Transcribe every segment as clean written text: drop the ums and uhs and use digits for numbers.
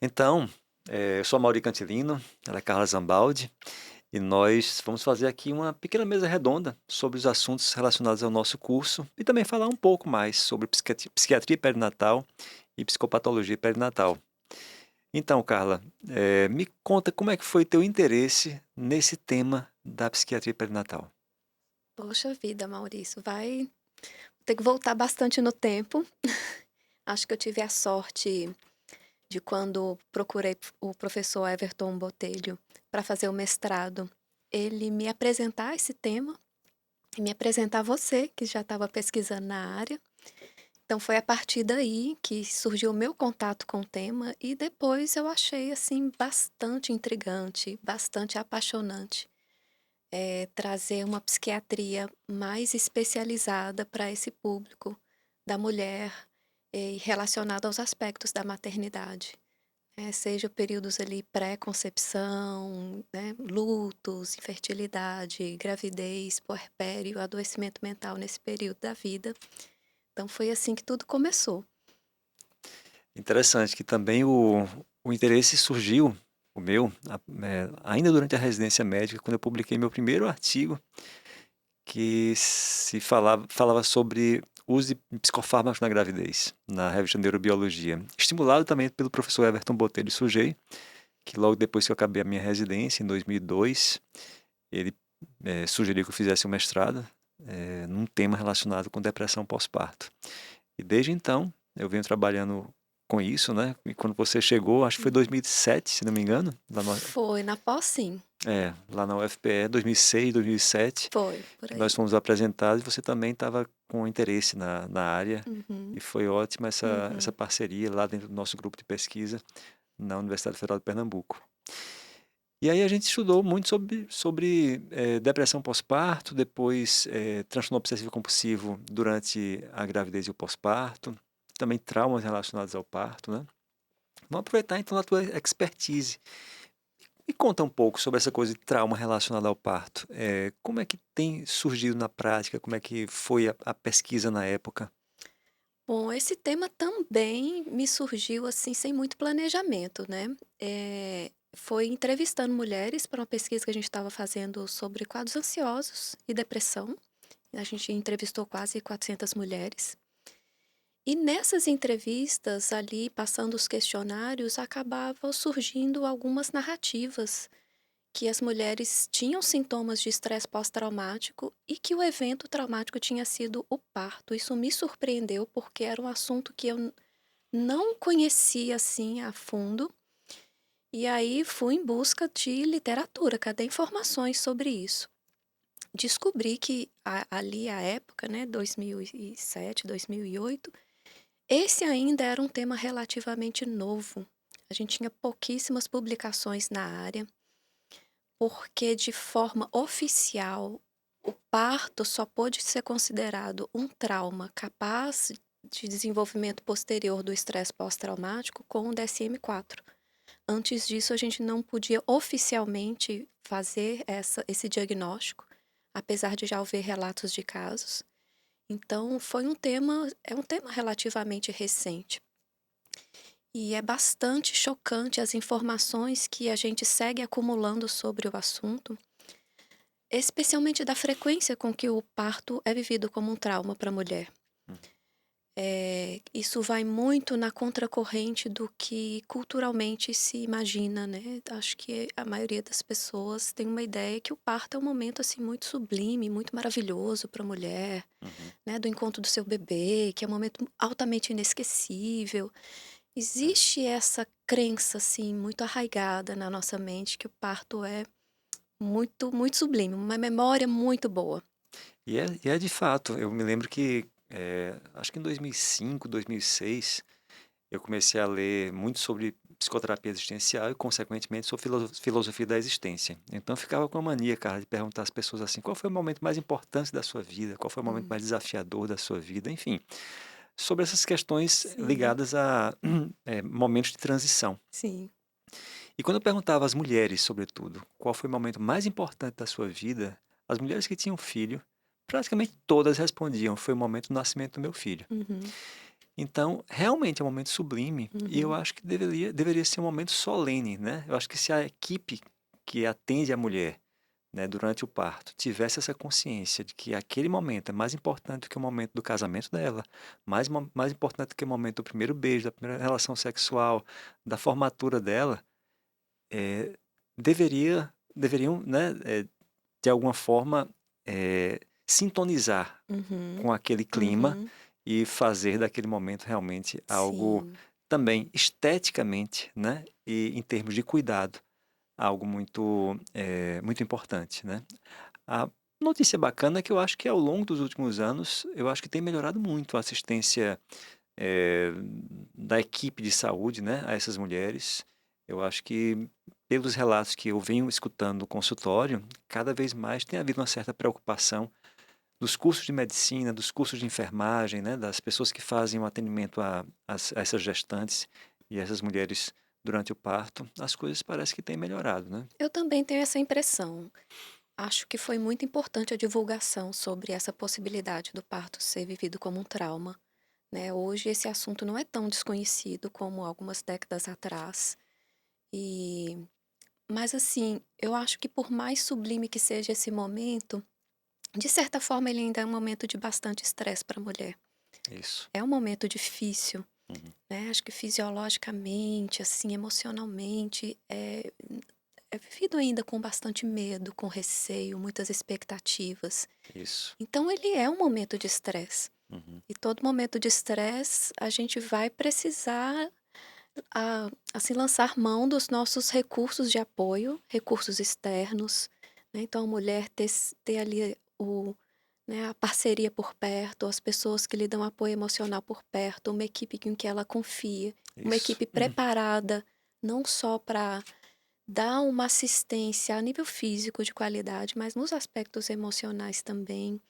Então, eu sou Mauri Cantilino, ela é Carla Zambaldi, e nós vamos fazer aqui uma pequena mesa redonda sobre os assuntos relacionados ao nosso curso e também falar um pouco mais sobre psiquiatria perinatal e psicopatologia perinatal. Então, Carla, me conta como é que foi teu interesse nesse tema da psiquiatria perinatal. Poxa vida, Maurício, vai ter que voltar bastante no tempo. Acho que eu tive a sorte de quando procurei o professor Everton Botelho para fazer o mestrado, ele me apresentar esse tema e me apresentar você, que já estava pesquisando na área. Então foi a partir daí que surgiu o meu contato com o tema e depois eu achei assim bastante intrigante, bastante apaixonante. Trazer uma psiquiatria mais especializada para esse público da mulher, e relacionado aos aspectos da maternidade, seja períodos ali pré-concepção, né, lutos, infertilidade, gravidez, puerpério, adoecimento mental nesse período da vida. Então foi assim que tudo começou. Interessante que também o interesse surgiu, o meu, ainda durante a residência médica, quando eu publiquei meu primeiro artigo que falava sobre uso de psicofármacos na gravidez, na revista Neurobiologia. Estimulado também pelo professor Everton Botelho Sujei, que logo depois que eu acabei a minha residência, em 2002, ele sugeriu que eu fizesse um mestrado num tema relacionado com depressão pós-parto. E desde então, eu venho trabalhando com isso, né? E quando você chegou, acho que foi Hum. 2007, se não me engano, Foi na pós sim, lá na UFPE, 2006, 2007, foi, por que nós aí. fomos apresentados e você também estava com interesse na área Uhum, e foi ótima essa uhum. parceria lá dentro do nosso grupo de pesquisa na Universidade Federal de Pernambuco. E aí a gente estudou muito sobre depressão pós-parto, depois transtorno obsessivo compulsivo durante a gravidez e o pós-parto, também traumas relacionados ao parto, né? Vamos aproveitar então a tua expertise. Me conta um pouco sobre essa coisa de trauma relacionado ao parto. Como é que tem surgido na prática? Como é que foi a pesquisa na época? Bom, esse tema também me surgiu, assim, sem muito planejamento, né. Foi entrevistando mulheres para uma pesquisa que a gente estava fazendo sobre quadros ansiosos e depressão. A gente entrevistou quase 400 mulheres. E nessas entrevistas, ali, passando os questionários, acabava surgindo algumas narrativas que as mulheres tinham sintomas de estresse pós-traumático e que o evento traumático tinha sido o parto. Isso me surpreendeu, porque era um assunto que eu não conhecia, assim, a fundo, e aí fui em busca de literatura, cadê informações sobre isso? Descobri que ali à época, né, 2007, 2008, esse ainda era um tema relativamente novo. A gente tinha pouquíssimas publicações na área. Porque de forma oficial, o parto só pôde ser considerado um trauma capaz de desenvolvimento posterior do estresse pós-traumático com o DSM-4. Antes disso, a gente não podia oficialmente fazer esse diagnóstico, apesar de já haver relatos de casos. Então, é um tema relativamente recente. E é bastante chocante as informações que a gente segue acumulando sobre o assunto, especialmente da frequência com que o parto é vivido como um trauma para a mulher. Hum. Isso vai muito na contracorrente do que culturalmente se imagina, né. Acho que a maioria das pessoas tem uma ideia que o parto é um momento, assim, muito sublime, muito maravilhoso para a mulher, Uhum. né, do encontro do seu bebê, que é um momento altamente inesquecível. Existe essa crença, assim, muito arraigada na nossa mente que o parto é muito, muito sublime, uma memória muito boa. E é de fato, eu me lembro que, acho que em 2005, 2006, eu comecei a ler muito sobre psicoterapia existencial e, consequentemente, sobre filosofia da existência. Então, eu ficava com a mania, cara, de perguntar às pessoas assim: qual foi o momento mais importante da sua vida? Qual foi o momento Hum, mais desafiador da sua vida? Enfim, sobre essas questões sim, ligadas a momentos de transição. sim. E quando eu perguntava às mulheres, sobretudo, qual foi o momento mais importante da sua vida, as mulheres que tinham filho, praticamente todas respondiam: foi o momento do nascimento do meu filho. Uhum. Então, realmente é um momento sublime e eu Uhum. acho que deveria ser um momento solene, né? Eu acho que se a equipe que atende a mulher, né, durante o parto, tivesse essa consciência de que aquele momento é mais importante do que o momento do casamento dela, mais importante do que o momento do primeiro beijo, da primeira relação sexual, da formatura dela, eh, deveriam, né, de alguma forma, sintonizar Uhum. com aquele clima Uhum. e fazer daquele momento realmente algo Sim. também esteticamente, né, e em termos de cuidado, algo muito importante, né. A notícia bacana é que eu acho que ao longo dos últimos anos, eu acho que tem melhorado muito a assistência, eh, da equipe de saúde, né, a essas mulheres. Eu acho que, pelos relatos que eu venho escutando no consultório, cada vez mais tem havido uma certa preocupação dos cursos de medicina, dos cursos de enfermagem, né, das pessoas que fazem o atendimento a essas gestantes e essas mulheres durante o parto, as coisas parece que têm melhorado, né. Eu também tenho essa impressão. Acho que foi muito importante a divulgação sobre essa possibilidade do parto ser vivido como um trauma, né. Hoje esse assunto não é tão desconhecido como algumas décadas atrás. E mas assim, eu acho que por mais sublime que seja esse momento, de certa forma ele ainda é um momento de bastante estresse para a mulher. Isso. É um momento difícil, Uhum. né, acho que fisiologicamente, assim, emocionalmente, é vivido ainda com bastante medo, com receio, muitas expectativas. Isso. Então ele é um momento de estresse. Uhum. E todo momento de estresse, a gente vai precisar, assim, lançar mão dos nossos recursos de apoio, recursos externos, né. Então a mulher ter ali a parceria por perto, as pessoas que lhe dão apoio emocional por perto, uma equipe em que ela confia, uma Isso. equipe preparada, não só para dar uma assistência a nível físico de qualidade, mas nos aspectos emocionais também.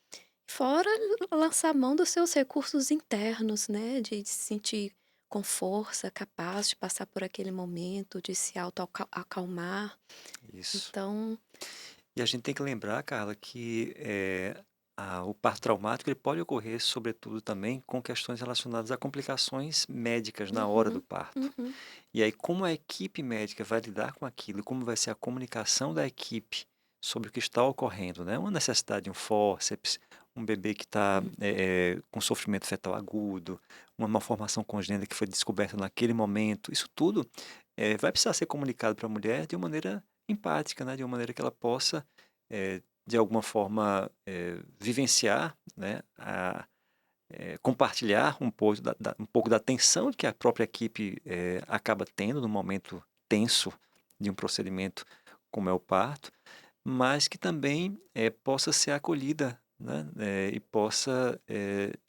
Fora lançar mão dos seus recursos internos, né, de se sentir com força, capaz de passar por aquele momento, de se acalmar. Isso. Então E a gente tem que lembrar, Carla, que o parto traumático ele pode ocorrer, sobretudo, também com questões relacionadas a complicações médicas na hora do uhum, parto. uhum, E aí, como a equipe médica vai lidar com aquilo, como vai ser a comunicação da equipe sobre o que está ocorrendo, né? Uma necessidade de um fórceps, um bebê que está hum, com sofrimento fetal agudo, uma malformação congênita que foi descoberta naquele momento, isso tudo vai precisar ser comunicado para a mulher de uma maneira empática, né? De uma maneira que ela possa, de alguma forma, vivenciar, né? Compartilhar um pouco da tensão que a própria equipe acaba tendo no momento tenso de um procedimento como é o parto, mas que também possa ser acolhida, né, e possa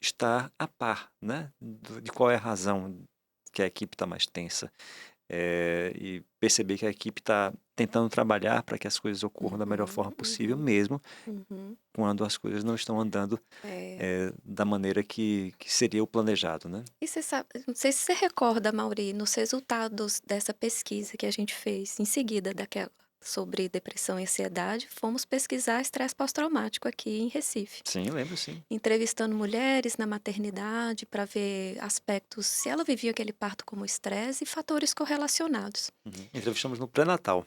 estar a par, né, de qual é a razão que a equipe está mais tensa. E perceber que a equipe está tentando trabalhar para que as coisas ocorram da melhor uhum, forma possível, uhum, mesmo uhum. quando as coisas não estão andando É. da maneira que seria o planejado, né. E você sabe, não sei se você recorda, Mauri, nos resultados dessa pesquisa que a gente fez em seguida daquela sobre depressão e ansiedade, fomos pesquisar estresse pós-traumático aqui em Recife. Sim, lembro sim. Entrevistando mulheres na maternidade para ver aspectos, se ela vivia aquele parto como estresse e fatores correlacionados. Uhum. Entrevistamos no pré-natal,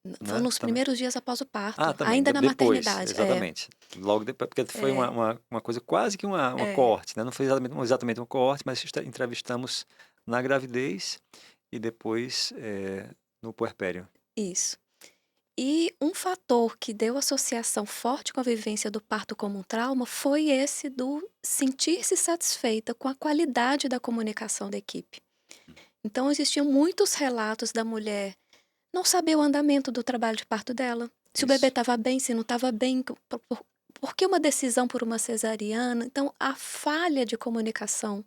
Foi né, nos também. primeiros dias após o Ah, parto, também, ainda na depois, maternidade. É, exatamente. Logo depois, porque foi é, uma coisa quase que uma é, coorte, né, não foi exatamente uma coorte, mas entrevistamos na gravidez e depois, no puerpério. isso. E um fator que deu associação forte com a vivência do parto como um trauma foi esse do sentir-se satisfeita com a qualidade da comunicação da equipe. Então, existiam muitos relatos da mulher não saber o andamento do trabalho de parto dela, se o bebê Isso, estava bem, se não estava bem, por que uma decisão por uma cesariana. Então, a falha de comunicação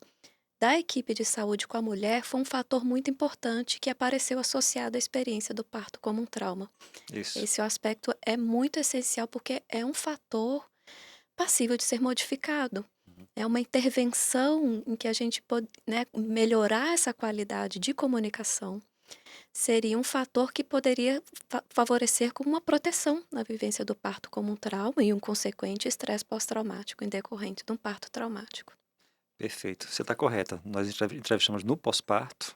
da equipe de saúde com a mulher foi um fator muito importante que apareceu associado à experiência do parto como um trauma. isso. Esse aspecto é muito essencial porque é um fator passível de ser modificado. Uhum. É uma intervenção em que a gente pode, né, melhorar essa qualidade de comunicação. Seria um fator que poderia favorecer como uma proteção na vivência do parto como um trauma e um consequente estresse pós-traumático em decorrente de um parto traumático. Perfeito, você está correta. Nós entrevistamos no pós-parto,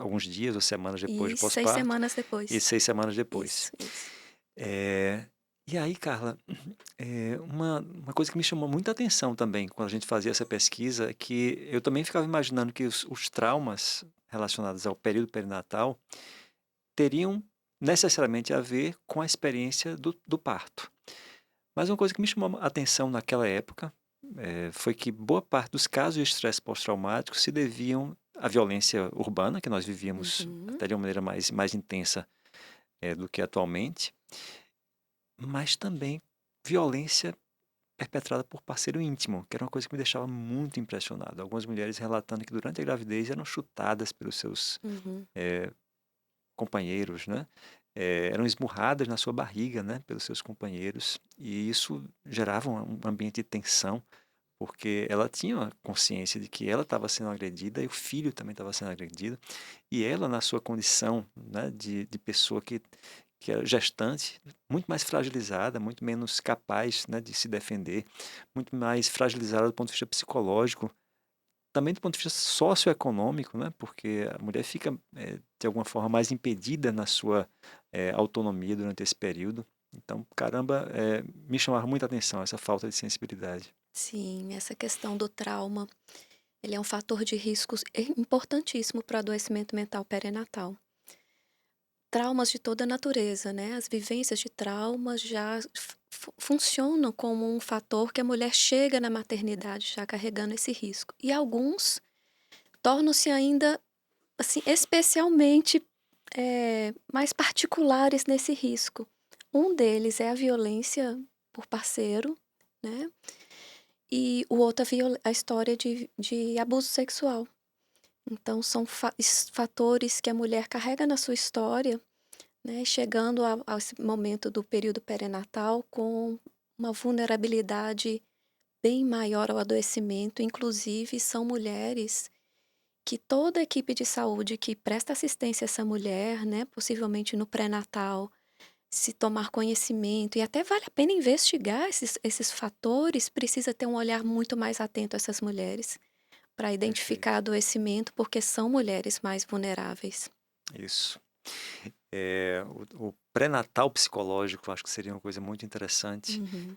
alguns dias ou semanas depois do E 6 pós-parto semanas e depois. 6 semanas depois. Isso, isso. Eh, e aí, Carla, uma coisa que me chamou muita atenção também quando a gente fazia essa pesquisa é que eu também ficava imaginando que os traumas relacionados ao período perinatal teriam necessariamente a ver com a experiência do parto. Mas uma coisa que me chamou a atenção naquela época, foi que boa parte dos casos de estresse pós-traumático se deviam à violência urbana, que nós vivíamos Uhum. até de uma maneira mais intensa, do que atualmente, mas também violência perpetrada por parceiro íntimo, que era uma coisa que me deixava muito impressionado. Algumas mulheres relatando que durante a gravidez eram chutadas pelos seus, Uhum. eh, companheiros, né, eram esmurradas na sua barriga, né, pelos seus companheiros, e isso gerava um ambiente de tensão, porque ela tinha uma consciência de que ela estava sendo agredida e o filho também estava sendo agredido, e ela na sua condição, né, de pessoa que era gestante, muito mais fragilizada, muito menos capaz, né, de se defender, muito mais fragilizada do ponto de vista psicológico, também do ponto de vista socioeconômico, né, porque a mulher fica, de alguma forma, mais impedida na sua, autonomia durante esse período. Então, caramba, me chamava muita atenção essa falta de sensibilidade. Sim, essa questão do trauma, ele é um fator de riscos importantíssimo para o adoecimento mental perinatal. Traumas de toda natureza, né, as vivências de traumas já funcionam como um fator que a mulher chega na maternidade já carregando esse risco. E alguns tornam-se ainda, assim, especialmente, mais particulares nesse risco. Um deles é a violência por parceiro, né, e o outro a história de abuso sexual. Então são fatores que a mulher carrega na sua história, né, chegando a esse momento do período perinatal com uma vulnerabilidade bem maior ao adoecimento, inclusive são mulheres que toda a equipe de saúde que presta assistência a essa mulher, né, possivelmente no pré-natal, se tomar conhecimento e até vale a pena investigar esses fatores, precisa ter um olhar muito mais atento a essas mulheres, para identificar Perfeito. adoecimento, porque são mulheres mais vulneráveis. Isso. O pré-natal psicológico, acho que seria uma coisa muito interessante, Uhum,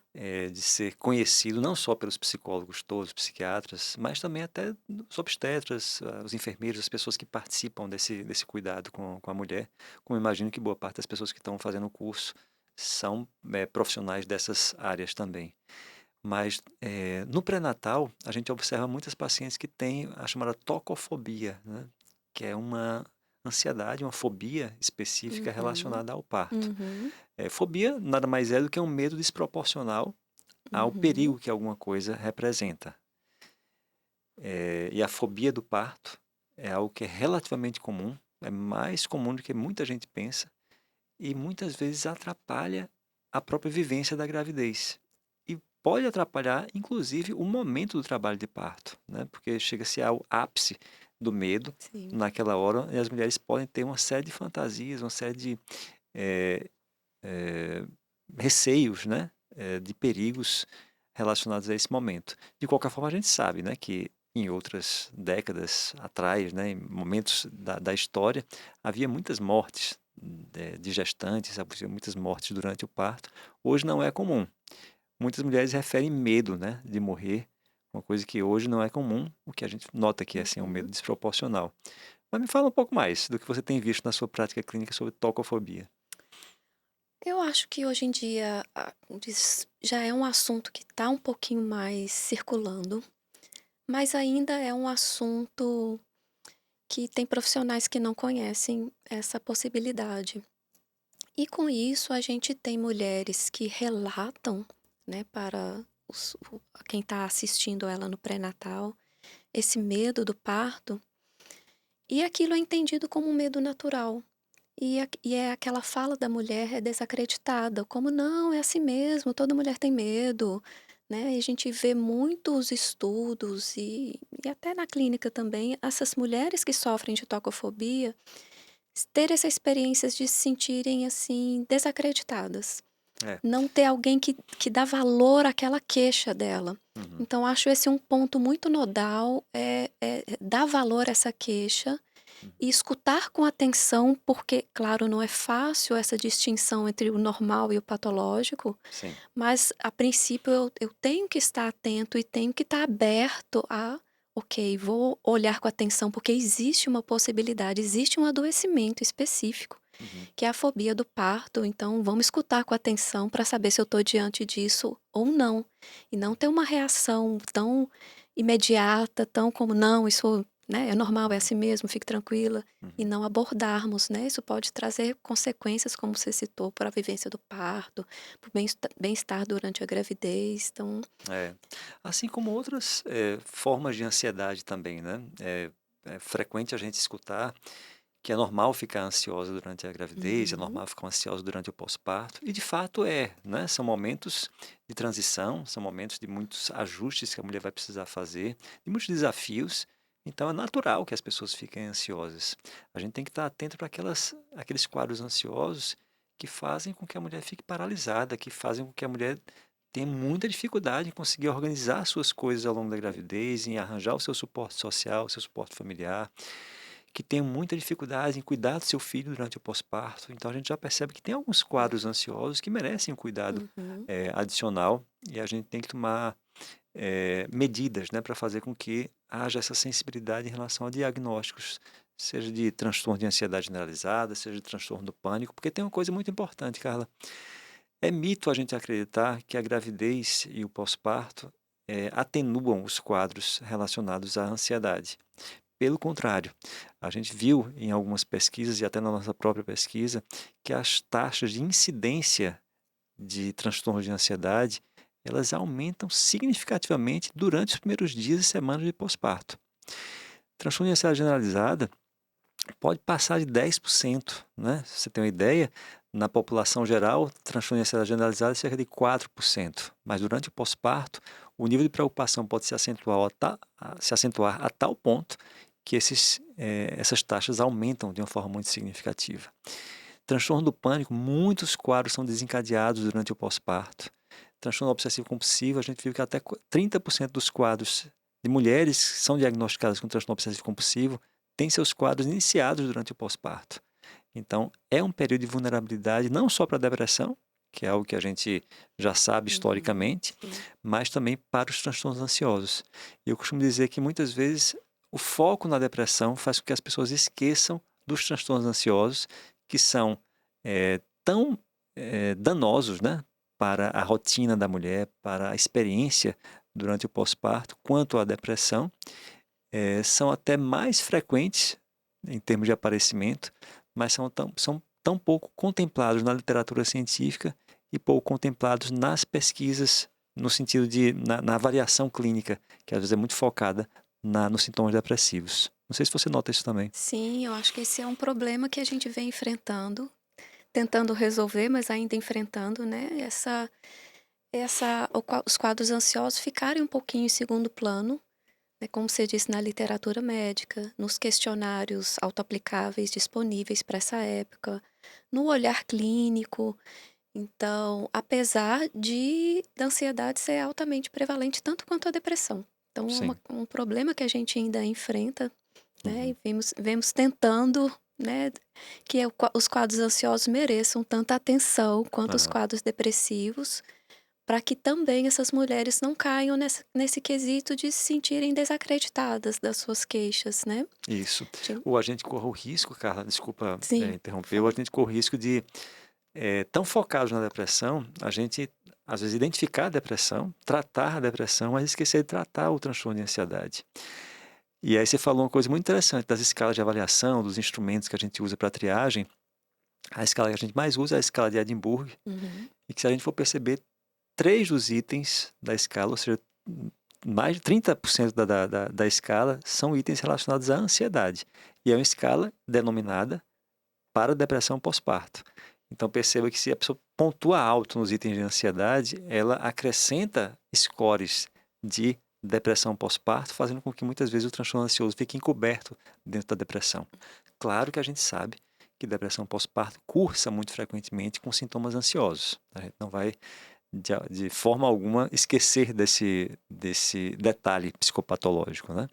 de ser conhecido não só pelos psicólogos todos, psiquiatras, mas também até os obstetras, os enfermeiros, as pessoas que participam desse cuidado com a mulher, como eu imagino que boa parte das pessoas que estão fazendo o curso são, profissionais dessas áreas também. Mas, no pré-natal, a gente observa muitas pacientes que têm a chamada tocofobia, né, que é uma ansiedade, uma fobia específica uhum, relacionada ao parto. uhum, Fobia nada mais é do que um medo desproporcional ao uhum, perigo que alguma coisa representa. E a fobia do parto é algo que é relativamente comum, é mais comum do que muita gente pensa e muitas vezes atrapalha a própria vivência da gravidez. E pode atrapalhar, inclusive, o momento do trabalho de parto, né? Porque chega-se ao ápice do medo sim. naquela hora e as mulheres podem ter uma série de fantasias, uma série de eh, eh, receios, né? De perigos relacionados a esse momento. De qualquer forma, a gente sabe, né, que em outras décadas atrás, né, em momentos da história, havia muitas mortes de gestantes, havia muitas mortes durante o parto. Hoje não é comum. Muitas mulheres referem medo, né, de morrer, uma coisa que hoje não é comum, o que a gente nota que assim, é um medo Uhum. desproporcional. Mas me fala um pouco mais do que você tem visto na sua prática clínica sobre tocofobia. Eu acho que hoje em dia já é um assunto que está um pouquinho mais circulando, mas ainda é um assunto que tem profissionais que não conhecem essa possibilidade. E com isso a gente tem mulheres que relatam, né, para quem está assistindo ela no pré-natal, esse medo do parto, e aquilo é entendido como um medo natural. E é aquela fala da mulher é desacreditada, como: "Não, é assim mesmo, toda mulher tem medo", né, e a gente vê muitos estudos e até na clínica também, essas mulheres que sofrem de tocofobia, ter essa experiências de se sentirem, assim, desacreditadas. É. não ter alguém que dá valor àquela queixa dela. Uhum. Então, acho esse um ponto muito nodal, dar valor a essa queixa Uhum. e escutar com atenção, porque, claro, não é fácil essa distinção entre o normal e o patológico, Sim. mas, a princípio, eu tenho que estar atento e tenho que estar aberto a, ok, vou olhar com atenção, porque existe uma possibilidade, existe um adoecimento específico, Uhum. que é a fobia do parto. Então, vamos escutar com atenção para saber se eu estou diante disso ou não. E não ter uma reação tão imediata, tão como, não, isso, né, é normal, é Uhum. assim mesmo, fique tranquila. E Uhum. não abordarmos, né? Isso pode trazer consequências, como você citou, para a vivência do parto, para o bem-estar durante a gravidez. Então, É. Assim como outras formas de ansiedade também, né? É frequente a gente escutar que é normal ficar ansiosa durante a gravidez, é uhum, normal ficar ansiosa durante o pós-parto, e de fato é, né? São momentos de transição, são momentos de muitos ajustes que a mulher vai precisar fazer, de muitos desafios, então é natural que as pessoas fiquem ansiosas. A gente tem que estar atento para aqueles quadros ansiosos que fazem com que a mulher fique paralisada, que fazem com que a mulher tenha muita dificuldade em conseguir organizar suas coisas ao longo da gravidez, em arranjar o seu suporte social, o seu suporte familiar, que tem muita dificuldade em cuidar do seu filho durante o pós-parto. Então a gente já percebe que tem alguns quadros ansiosos que merecem um cuidado uhum, adicional e a gente tem que tomar medidas, né, para fazer com que haja essa sensibilidade em relação a diagnósticos, seja de transtorno de ansiedade generalizada, seja de transtorno do pânico, porque tem uma coisa muito importante, Carla. É mito a gente acreditar que a gravidez e o pós-parto atenuam os quadros relacionados à ansiedade. Pelo contrário, a gente viu em algumas pesquisas e até na nossa própria pesquisa que as taxas de incidência de transtorno de ansiedade, elas aumentam significativamente durante os primeiros dias e semanas de pós-parto. Transtorno de ansiedade generalizada pode passar de 10%, né? Se você tem uma ideia, na população geral, transtorno de ansiedade generalizada é cerca de 4%, mas durante o pós-parto, o nível de preocupação pode se acentuar a tal ponto que essas taxas aumentam de uma forma muito significativa. Transtorno do pânico, muitos quadros são desencadeados durante o pós-parto. Transtorno obsessivo compulsivo, a gente viu que até 30% dos quadros de mulheres que são diagnosticadas com transtorno obsessivo compulsivo têm seus quadros iniciados durante o pós-parto. Então, é um período de vulnerabilidade não só para a depressão, que é algo que a gente já sabe uhum, historicamente, sim. mas também para os transtornos ansiosos. E eu costumo dizer que muitas vezes o foco na depressão faz com que as pessoas esqueçam dos transtornos ansiosos, que são tão danosos, né, para a rotina da mulher, para a experiência durante o pós-parto, quanto a depressão, são até mais frequentes em termos de aparecimento, mas são tão pouco contemplados na literatura científica e pouco contemplados nas pesquisas, no sentido na avaliação clínica, que às vezes é muito focada nos sintomas depressivos. Não sei se você nota isso também. Sim, eu acho que esse é um problema que a gente vem enfrentando, tentando resolver, mas ainda enfrentando, né? Os quadros ansiosos ficarem um pouquinho em segundo plano, né? Como você disse, na literatura médica, nos questionários autoaplicáveis disponíveis para essa época, no olhar clínico. Então, apesar da ansiedade ser altamente prevalente, tanto quanto a depressão. Então, Sim. um problema que a gente ainda enfrenta, né? Uhum. E vemos tentando, né, que os quadros ansiosos mereçam tanta atenção quanto os Aham. quadros depressivos, para que também essas mulheres não caiam nesse quesito de se sentirem desacreditadas das suas queixas, né? Isso. De- Ou a gente corre o risco, Carla, desculpa Sim, interromper, ou a fala. gente corre o risco de, tão focados na depressão, a gente às vezes identificar a depressão, tratar a depressão, mas esquecer de tratar o transtorno de ansiedade. E aí você falou uma coisa muito interessante das escalas de avaliação, dos instrumentos que a gente usa para triagem. A escala que a gente mais usa é a escala de Edinburgh, Uhum, e que se a gente for perceber, 3 dos itens da escala, ou seja, mais de 30% da escala são itens relacionados à ansiedade. E é uma escala denominada para depressão pós-parto. Então perceba que se a pessoa pontua alto nos itens de ansiedade, ela acrescenta scores de depressão pós-parto, fazendo com que muitas vezes o transtorno ansioso fique encoberto dentro da depressão. Claro que a gente sabe que depressão pós-parto cursa muito frequentemente com sintomas ansiosos. A gente não vai, de forma alguma, esquecer desse detalhe psicopatológico, né?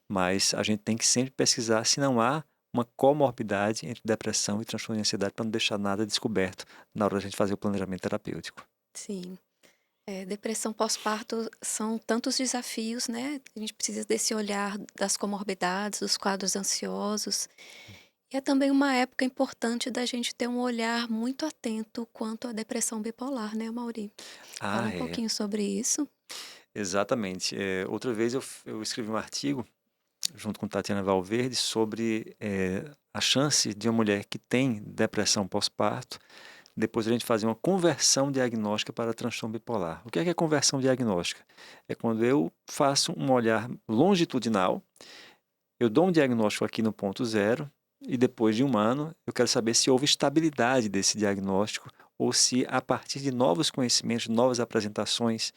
Mas a gente tem que sempre pesquisar se não há uma comorbidade entre depressão e transtorno de ansiedade para não deixar nada descoberto na hora da gente fazer o planejamento terapêutico. Sim. Depressão pós-parto são tantos desafios, né? A gente precisa desse olhar das comorbidades, dos quadros ansiosos. E é também uma época importante da gente ter um olhar muito atento quanto à depressão bipolar, né, Mauri? Fala Ah, um é. pouquinho sobre isso. Exatamente. Outra vez eu escrevi um artigo junto com Tatiana Valverde sobre a chance de uma mulher que tem depressão pós-parto, depois a gente fazer uma conversão diagnóstica para transtorno bipolar. O que é conversão diagnóstica? É quando eu faço um olhar longitudinal, eu dou um diagnóstico aqui no ponto zero, e depois de um ano eu quero saber se houve estabilidade desse diagnóstico ou se a partir de novos conhecimentos, novas apresentações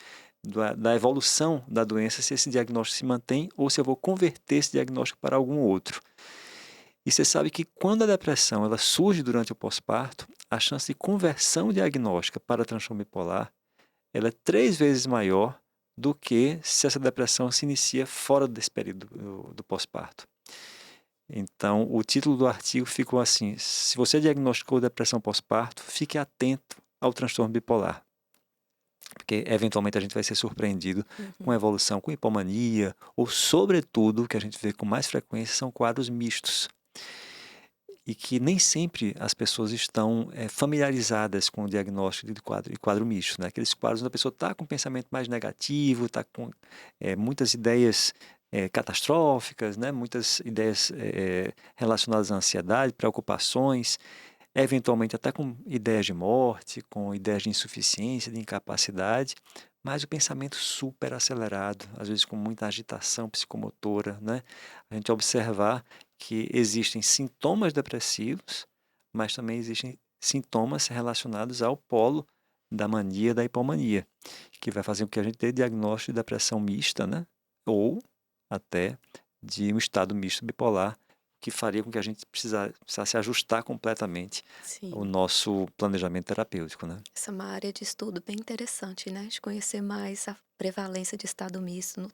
da evolução da doença, se esse diagnóstico se mantém ou se eu vou converter esse diagnóstico para algum outro. E você sabe que quando a depressão ela surge durante o pós-parto, a chance de conversão diagnóstica para transtorno bipolar ela é 3 vezes maior do que se essa depressão se inicia fora desse período do pós-parto. Então, o título do artigo ficou assim: se você diagnosticou depressão pós-parto, fique atento ao transtorno bipolar, porque eventualmente a gente vai ser surpreendido com Uhum. evolução com hipomania, ou sobretudo, o que a gente vê com mais frequência são quadros mistos, e que nem sempre as pessoas estão familiarizadas com o diagnóstico de quadro misto, né? Aqueles quadros onde a pessoa está com um pensamento mais negativo, está com muitas ideias catastróficas, né? Muitas ideias relacionadas à ansiedade, preocupações, eventualmente até com ideias de morte, com ideias de insuficiência, de incapacidade, mas o pensamento super acelerado, às vezes com muita agitação psicomotora, né? A gente observar que existem sintomas depressivos, mas também existem sintomas relacionados ao polo da mania, da hipomania, que vai fazer com que a gente tenha diagnóstico de depressão mista, né? Ou até de um estado misto bipolar, que faria com que a gente precisasse ajustar completamente o Sim. nosso planejamento terapêutico, né? Essa é uma área de estudo bem interessante, né? De conhecer mais a prevalência de estado misto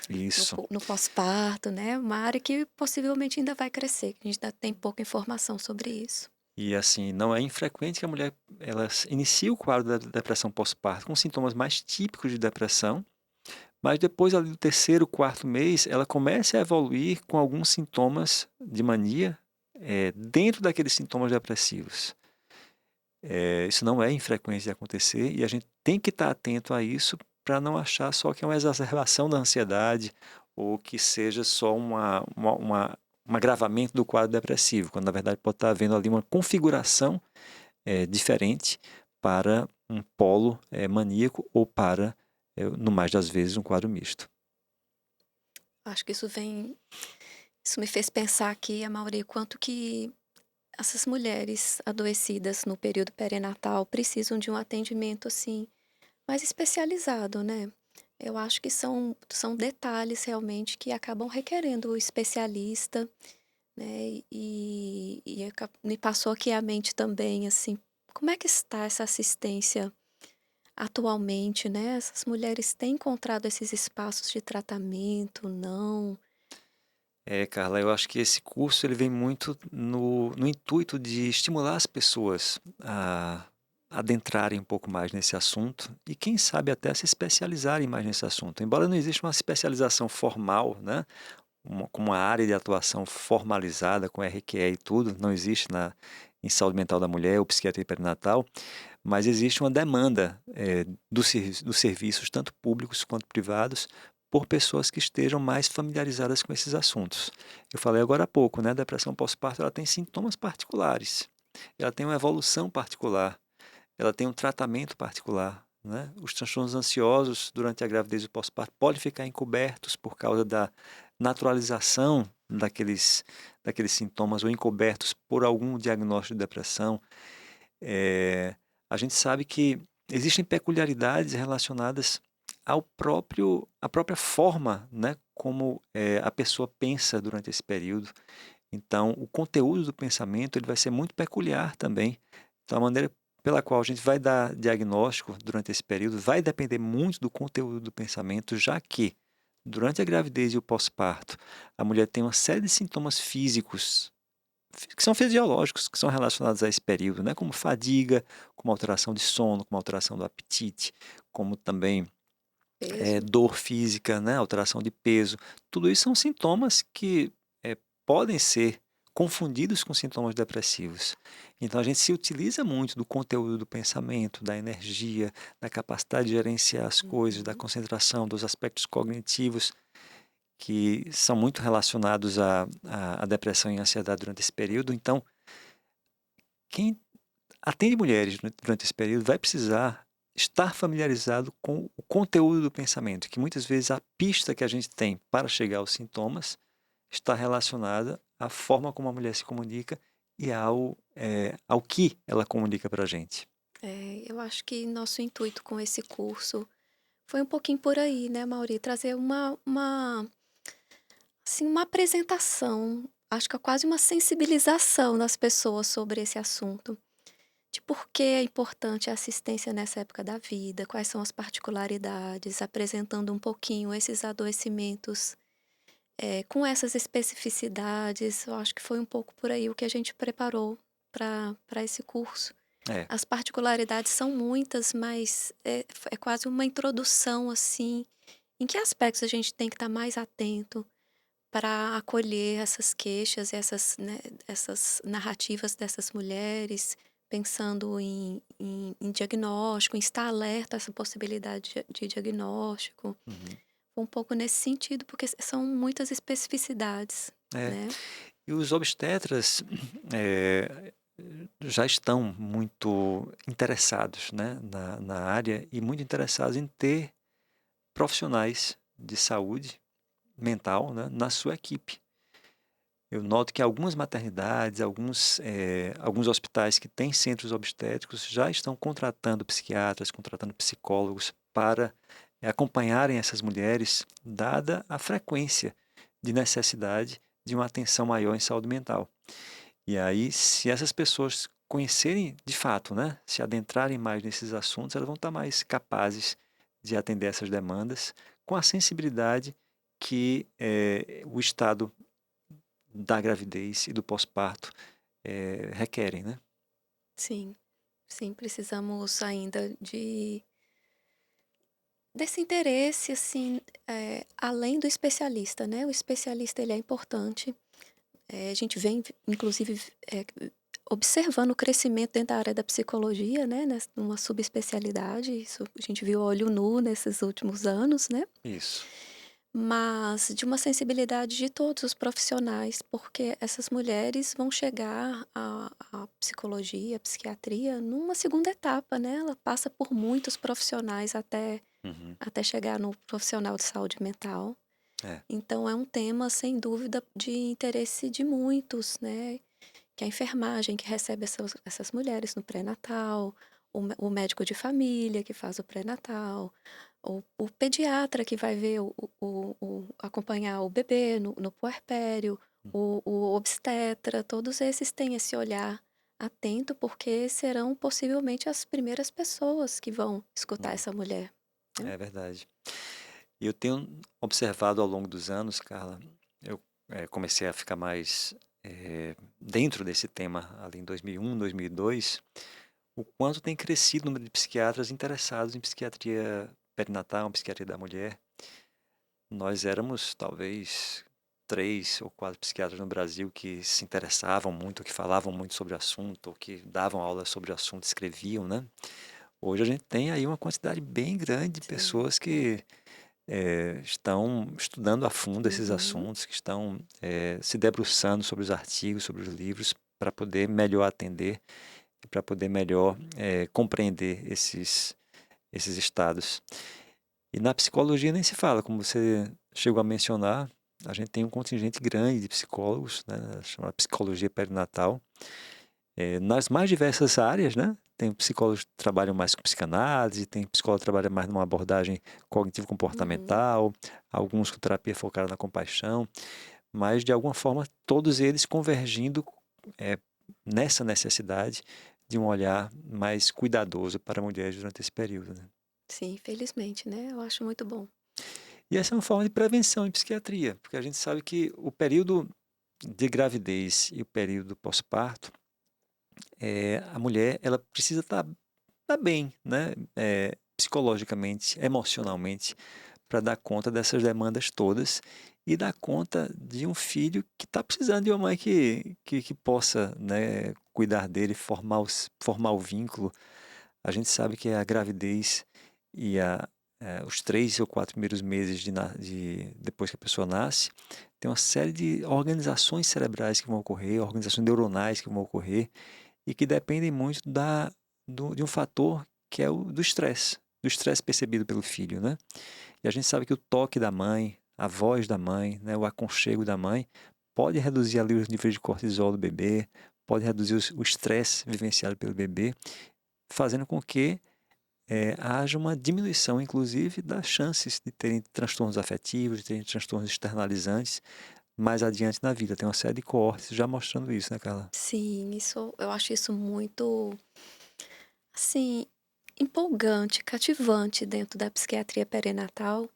Isso. no pós-parto, né? Uma área que possivelmente ainda vai crescer, que a gente ainda tem pouca informação sobre isso. E assim, não é infrequente que a mulher ela inicie o quadro da depressão pós-parto com sintomas mais típicos de depressão, mas depois ali do terceiro, quarto mês, ela começa a evoluir com alguns sintomas de mania dentro daqueles sintomas depressivos. Isso não é infrequente de acontecer e a gente tem que estar atento a isso para não achar só que é uma exacerbação da ansiedade ou que seja só um agravamento do quadro depressivo, quando na verdade pode estar havendo ali uma configuração diferente para um polo maníaco ou para, no mais das vezes, um quadro misto. Acho que isso me fez pensar aqui, Amaury, quanto que essas mulheres adoecidas no período perinatal precisam de um atendimento assim mais especializado, né? Eu acho que são detalhes realmente que acabam requerendo o especialista, né? Me passou aqui a mente também, assim, como é que está essa assistência atualmente, né? Essas mulheres têm encontrado esses espaços de tratamento, não? Carla, eu acho que esse curso ele vem muito no intuito de estimular as pessoas a adentrarem um pouco mais nesse assunto e quem sabe até se especializarem mais nesse assunto. Embora não exista uma especialização formal, né, com uma área de atuação formalizada, com RQE e tudo, não existe em saúde mental da mulher ou psiquiatria perinatal, mas existe uma demanda dos serviços, tanto públicos quanto privados, por pessoas que estejam mais familiarizadas com esses assuntos. Eu falei agora há pouco, né? A depressão pós-parto ela tem sintomas particulares, ela tem uma evolução particular, ela tem um tratamento particular. Né? Os transtornos ansiosos durante a gravidez e o pós-parto podem ficar encobertos por causa da naturalização daqueles sintomas ou encobertos por algum diagnóstico de depressão. A gente sabe que existem peculiaridades relacionadas à própria forma, né, como a pessoa pensa durante esse período. Então, o conteúdo do pensamento ele vai ser muito peculiar também. Então, a maneira pela qual a gente vai dar diagnóstico durante esse período vai depender muito do conteúdo do pensamento, já que durante a gravidez e o pós-parto, a mulher tem uma série de sintomas físicos que são fisiológicos, que são relacionados a esse período, né? Como fadiga, como alteração de sono, como alteração do apetite, como também Peso. dor física, né? Alteração de peso. Tudo isso são sintomas que podem ser confundidos com sintomas depressivos. Então a gente se utiliza muito do conteúdo do pensamento, da energia, da capacidade de gerenciar as coisas, da Uhum. concentração, dos aspectos cognitivos que são muito relacionados à depressão e ansiedade durante esse período. Então, quem atende mulheres durante esse período vai precisar estar familiarizado com o conteúdo do pensamento, que muitas vezes a pista que a gente tem para chegar aos sintomas está relacionada à forma como a mulher se comunica e ao que ela comunica para a gente. Eu acho que nosso intuito com esse curso foi um pouquinho por aí, né, Mauri? Trazer assim, uma apresentação, acho que é quase uma sensibilização das pessoas sobre esse assunto. De por que é importante a assistência nessa época da vida, quais são as particularidades, apresentando um pouquinho esses adoecimentos, com essas especificidades. Eu acho que foi um pouco por aí o que a gente preparou para esse curso. É, As particularidades são muitas, mas é quase uma introdução, assim, em que aspectos a gente tem que estar mais atento para acolher essas queixas, essas, né, essas narrativas dessas mulheres, pensando em diagnóstico, em estar alerta a essa possibilidade de diagnóstico. uhum. Um pouco nesse sentido, porque são muitas especificidades, É. né? E os obstetras eh, já estão muito interessados, né, na área e muito interessados em ter profissionais de saúde mental, né, na sua equipe. Eu noto que algumas maternidades, alguns hospitais que têm centros obstétricos já estão contratando psiquiatras, contratando psicólogos para acompanharem essas mulheres, dada a frequência de necessidade de uma atenção maior em saúde mental. E aí, se essas pessoas conhecerem de fato, né, se adentrarem mais nesses assuntos, elas vão estar mais capazes de atender essas demandas com a sensibilidade que o estado da gravidez e do pós-parto requerem, né? Sim, sim, precisamos ainda desse interesse, assim, além do especialista, né? O especialista, ele é importante. A gente vem, inclusive, observando o crescimento dentro da área da psicologia, né? Numa subespecialidade. Isso a gente viu a olho nu nesses últimos anos, né? Isso. Mas de uma sensibilidade de todos os profissionais, porque essas mulheres vão chegar à psicologia, à psiquiatria, numa segunda etapa, né? Ela passa por muitos profissionais Uhum. até chegar no profissional de saúde mental. É. Então é um tema, sem dúvida, de interesse de muitos, né? Que é a enfermagem que recebe essas mulheres no pré-natal, o médico de família que faz o pré-natal, o pediatra que vai ver acompanhar o bebê no puerpério, o obstetra, todos esses têm esse olhar atento porque serão possivelmente as primeiras pessoas que vão escutar Uhum. essa mulher, né? É verdade. E eu tenho observado ao longo dos anos, Carla, eu comecei a ficar mais dentro desse tema ali em 2001, 2002, o quanto tem crescido o número de psiquiatras interessados em psiquiatria perinatal, psiquiatria da mulher. Nós éramos talvez 3 ou 4 psiquiatras no Brasil que se interessavam muito, que falavam muito sobre o assunto, ou que davam aulas sobre o assunto, escreviam, né? Hoje a gente tem aí uma quantidade bem grande de Sim. pessoas que estão estudando a fundo esses Uhum. assuntos, que estão se debruçando sobre os artigos, sobre os livros, para poder melhor atender e para poder melhor compreender esses estados. E na psicologia nem se fala, como você chegou a mencionar, a gente tem um contingente grande de psicólogos, né, chamada psicologia perinatal, nas mais diversas áreas, né? Tem psicólogos que trabalham mais com psicanálise, tem psicólogo que trabalha mais numa abordagem Uhum. cognitivo-comportamental, alguns com terapia focada na compaixão, mas de alguma forma todos eles convergindo é, nessa necessidade de um olhar mais cuidadoso para mulheres durante esse período, né? Sim, felizmente, né? Eu acho muito bom. E essa é uma forma de prevenção em psiquiatria, porque a gente sabe que o período de gravidez e o período pós-parto, a mulher ela precisa estar bem, né? Psicologicamente, emocionalmente, para dar conta dessas demandas todas e dar conta de um filho que está precisando de uma mãe que possa, né, cuidar dele, formar o vínculo. A gente sabe que a gravidez e os 3 ou 4 primeiros meses depois que a pessoa nasce, tem uma série de organizações cerebrais que vão ocorrer, organizações neuronais que vão ocorrer e que dependem muito de um fator que é o do estresse percebido pelo filho, né? E a gente sabe que o toque da mãe, a voz da mãe, né, o aconchego da mãe, pode reduzir ali os níveis de cortisol do bebê, pode reduzir o estresse vivenciado pelo bebê, fazendo com que haja uma diminuição, inclusive, das chances de terem transtornos afetivos, de terem transtornos externalizantes mais adiante na vida. Tem uma série de coortes já mostrando isso, né, Carla? Sim, isso, eu acho isso muito, assim, empolgante, cativante dentro da psiquiatria perinatal,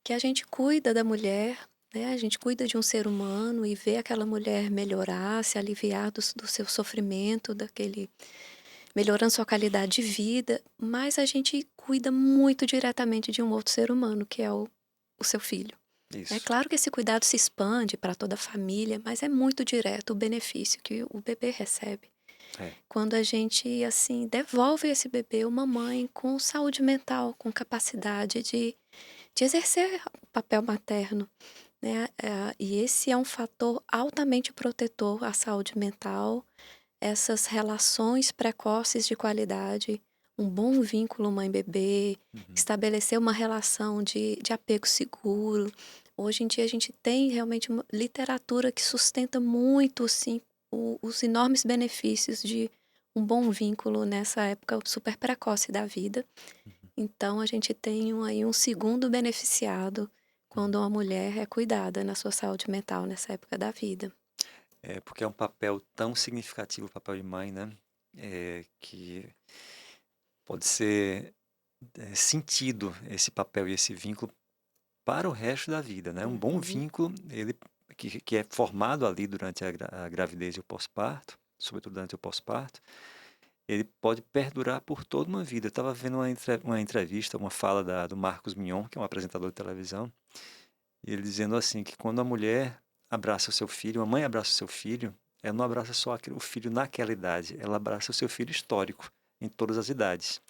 que a gente cuida da mulher, né? A gente cuida de um ser humano e vê aquela mulher melhorar, se aliviar do seu sofrimento, melhorando sua qualidade de vida, mas a gente cuida muito diretamente de um outro ser humano, que é o seu filho. É Isso. claro que esse cuidado se expande para toda a família, mas é muito direto o benefício que o bebê recebe. É. Quando a gente, assim, devolve esse bebê a uma mãe com saúde mental, com capacidade de exercer o papel materno, né? E esse é um fator altamente protetor à saúde mental, essas relações precoces de qualidade, um bom vínculo mãe-bebê, Uhum. estabelecer uma relação de apego seguro. Hoje em dia a gente tem realmente uma literatura que sustenta muito, assim, os enormes benefícios de um bom vínculo nessa época super precoce da vida. Uhum. Então a gente tem aí um segundo beneficiado Uhum. quando uma mulher é cuidada na sua saúde mental nessa época da vida. É porque é um papel tão significativo, o papel de mãe, né? Que pode ser sentido esse papel e esse vínculo para o resto da vida, né? Um bom Uhum. vínculo, ele que é formado ali durante a gravidez e o pós-parto, sobretudo durante o pós-parto, ele pode perdurar por toda uma vida. Eu estava vendo uma entrevista, uma fala do Marcos Mion, que é um apresentador de televisão, e ele dizendo assim que quando a mulher abraça o seu filho, a mãe abraça o seu filho, ela não abraça só o filho naquela idade, ela abraça o seu filho histórico, em todas as idades.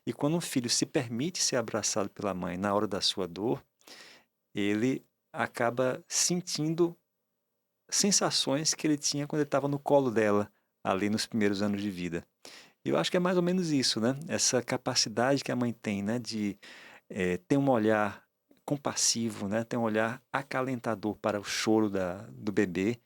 E quando um filho se permite ser abraçado pela mãe na hora da sua dor, ele acaba sentindo sensações que ele tinha quando ele estava no colo dela, ali nos primeiros anos de vida. E eu acho que é mais ou menos isso, né? Essa capacidade que a mãe tem, né? De ter um olhar compassivo, né? Ter um olhar acalentador para o choro do bebê,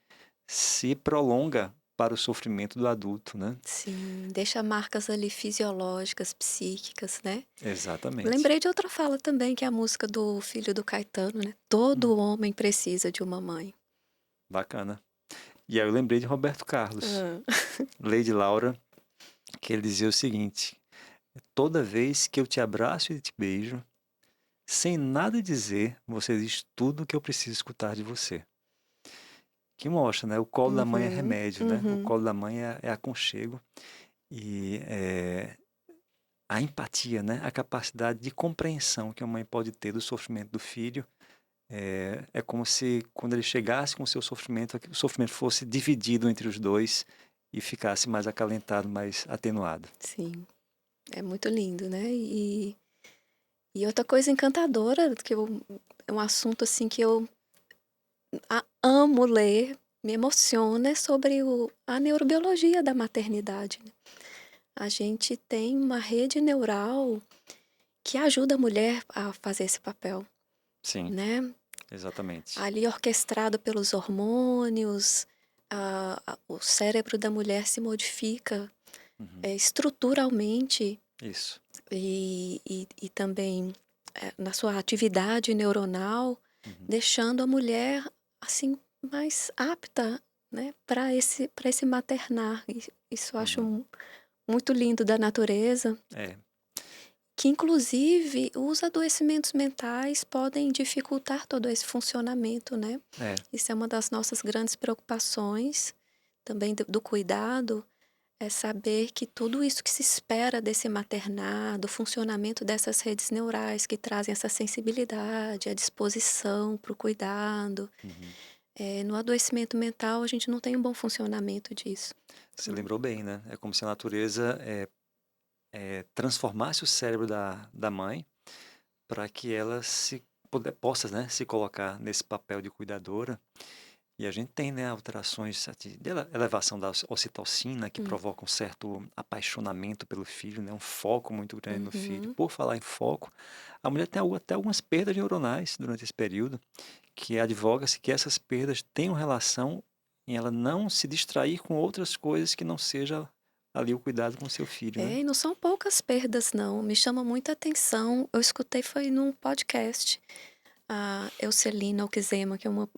se prolonga para o sofrimento do adulto, né? Sim, deixa marcas ali fisiológicas, psíquicas, né? Exatamente. Lembrei de outra fala também, que é a música do filho do Caetano, né? Todo homem precisa de uma mãe. Bacana. E aí eu lembrei de Roberto Carlos, Ah, Lady Laura, que ele dizia o seguinte: toda vez que eu te abraço e te beijo, sem nada dizer, você diz tudo o que eu preciso escutar de você. Que mostra, né? O colo da mãe é uhum, remédio, né? O uhum. colo da mãe é aconchego e a empatia, né? A capacidade de compreensão que a mãe pode ter do sofrimento do filho é como se quando ele chegasse com o seu sofrimento, o sofrimento fosse dividido entre os dois e ficasse mais acalentado, mais atenuado. Sim, é muito lindo, né? E outra coisa encantadora, é um assunto assim que eu amo ler, me emociona, é sobre a neurobiologia da maternidade, né? A gente tem uma rede neural que ajuda a mulher a fazer esse papel, Sim, né? exatamente. Ali orquestrado pelos hormônios, o cérebro da mulher se modifica Uhum. estruturalmente Isso. e também na sua atividade neuronal, Uhum. deixando a mulher assim mais apta, né, para esse maternar. Isso eu acho Uhum. muito lindo da natureza, É, que inclusive os adoecimentos mentais podem dificultar todo esse funcionamento, né. é. Isso é uma das nossas grandes preocupações, também do cuidado, é saber que tudo isso que se espera desse maternar, do funcionamento dessas redes neurais que trazem essa sensibilidade, a disposição para o cuidado, Uhum. no adoecimento mental a gente não tem um bom funcionamento disso. Você lembrou bem, né? É como se a natureza transformasse o cérebro da mãe para que ela possa, né, se colocar nesse papel de cuidadora. E a gente tem, né, alterações de elevação da ocitocina que Hum, provoca um certo apaixonamento pelo filho, né, um foco muito grande no filho. uhum. Por falar em foco, a mulher tem até algumas perdas neuronais durante esse período, que advoga-se que essas perdas tenham relação em ela não se distrair com outras coisas que não seja ali o cuidado com o seu filho, né? É, e não são poucas perdas não, me chama muita atenção, eu escutei foi num podcast, a Eucelina Alquizema, que é uma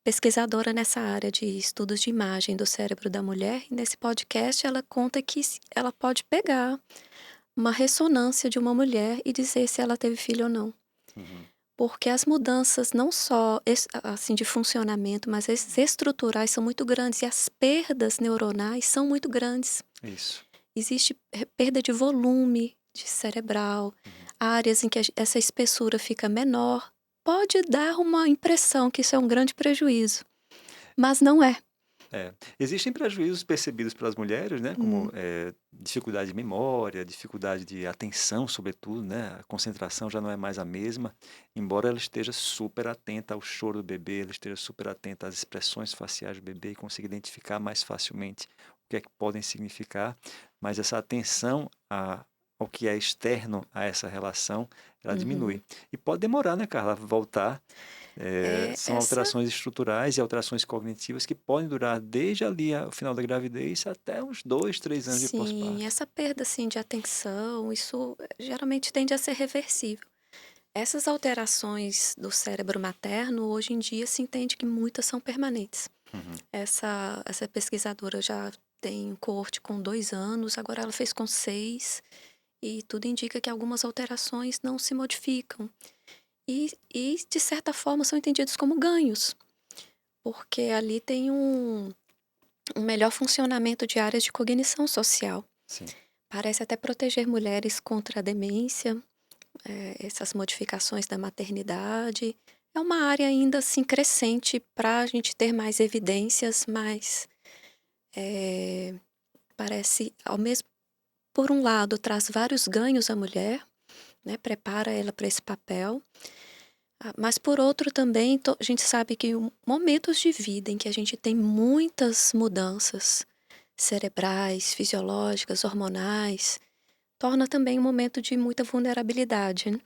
pesquisadora nessa área de estudos de imagem do cérebro da mulher, e nesse podcast ela conta que ela pode pegar uma ressonância de uma mulher e dizer se ela teve filho ou não. Uhum. Porque as mudanças não só assim de funcionamento, mas estruturais são muito grandes e as perdas neuronais são muito grandes. Isso. Existe perda de volume de cerebral, Uhum. áreas em que essa espessura fica menor. Pode dar uma impressão que isso é um grande prejuízo, mas não é. É. Existem prejuízos percebidos pelas mulheres, né, como Hum, dificuldade de memória, dificuldade de atenção, sobretudo, né, a concentração já não é mais a mesma, embora ela esteja super atenta ao choro do bebê, ela esteja super atenta às expressões faciais do bebê e consiga identificar mais facilmente o que é que podem significar, mas essa atenção ao que é externo a essa relação, ela uhum. diminui. E pode demorar, né, Carla, a voltar. É São essa alterações estruturais e alterações cognitivas que podem durar desde ali o final da gravidez até uns 2, 3 anos de sim, pós-parto. essa perda, assim, de atenção, isso geralmente tende a ser reversível. Essas alterações do cérebro materno, hoje em dia se entende que muitas são permanentes. Uhum. Essa pesquisadora já tem um coorte com 2 anos, agora ela fez com 6, e tudo indica que algumas alterações não se modificam. E de certa forma são entendidos como ganhos, porque ali tem um melhor funcionamento de áreas de cognição social. Sim. Parece até proteger mulheres contra a demência, essas modificações da maternidade. É uma área ainda assim crescente para a gente ter mais evidências, mas eh, parece, ao mesmo por um lado, traz vários ganhos à mulher, né, prepara ela para esse papel, mas por outro também a gente sabe que momentos de vida em que a gente tem muitas mudanças cerebrais, fisiológicas, hormonais, torna também um momento de muita vulnerabilidade, né.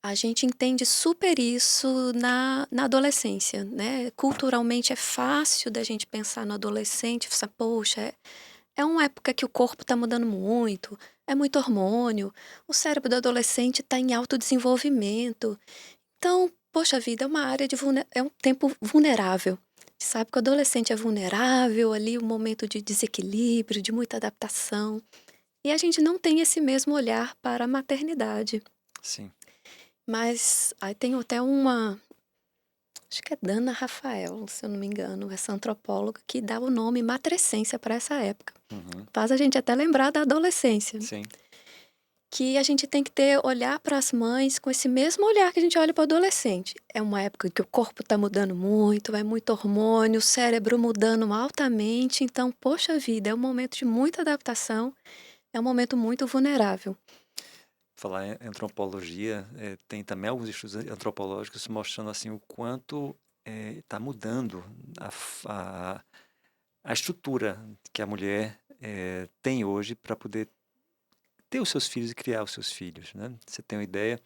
A gente entende super isso na adolescência, né. Culturalmente é fácil da gente pensar no adolescente e pensar: "Poxa, é uma época que o corpo está mudando muito, é muito hormônio, o cérebro do adolescente está em alto desenvolvimento. Então, poxa vida, é uma área é um tempo vulnerável. Sabe que o adolescente é vulnerável, ali um momento de desequilíbrio, de muita adaptação. E a gente não tem esse mesmo olhar para a maternidade. Sim. Mas aí tem até acho que é Dana Rafael, se eu não me engano, essa antropóloga que dá o nome matrescência para essa época. Uhum. Faz a gente até lembrar da adolescência, né? Sim. Que a gente tem que olhar para as mães com esse mesmo olhar que a gente olha para o adolescente. É uma época que o corpo está mudando muito, é muito hormônio, o cérebro mudando altamente, então, poxa vida, é um momento de muita adaptação, é um momento muito vulnerável. Falar em antropologia, tem também alguns estudos antropológicos mostrando assim o quanto está mudando a, a estrutura que a mulher tem hoje para poder ter os seus filhos e criar os seus filhos, né? Você tem uma ideia?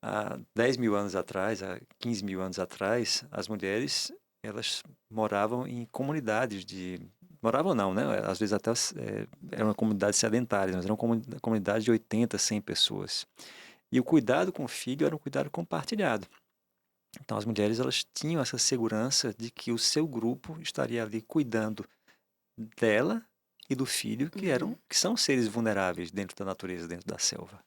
Há 10 mil anos atrás, há 15 mil anos atrás, as mulheres, elas moravam em comunidades moravam não, né? Às vezes até eram comunidades sedentárias, mas eram comunidades de 80, 100 pessoas. E o cuidado com o filho era um cuidado compartilhado. Então as mulheres elas tinham essa segurança de que o seu grupo estaria ali cuidando dela e do filho, Uhum. que são seres vulneráveis dentro da natureza, dentro da selva.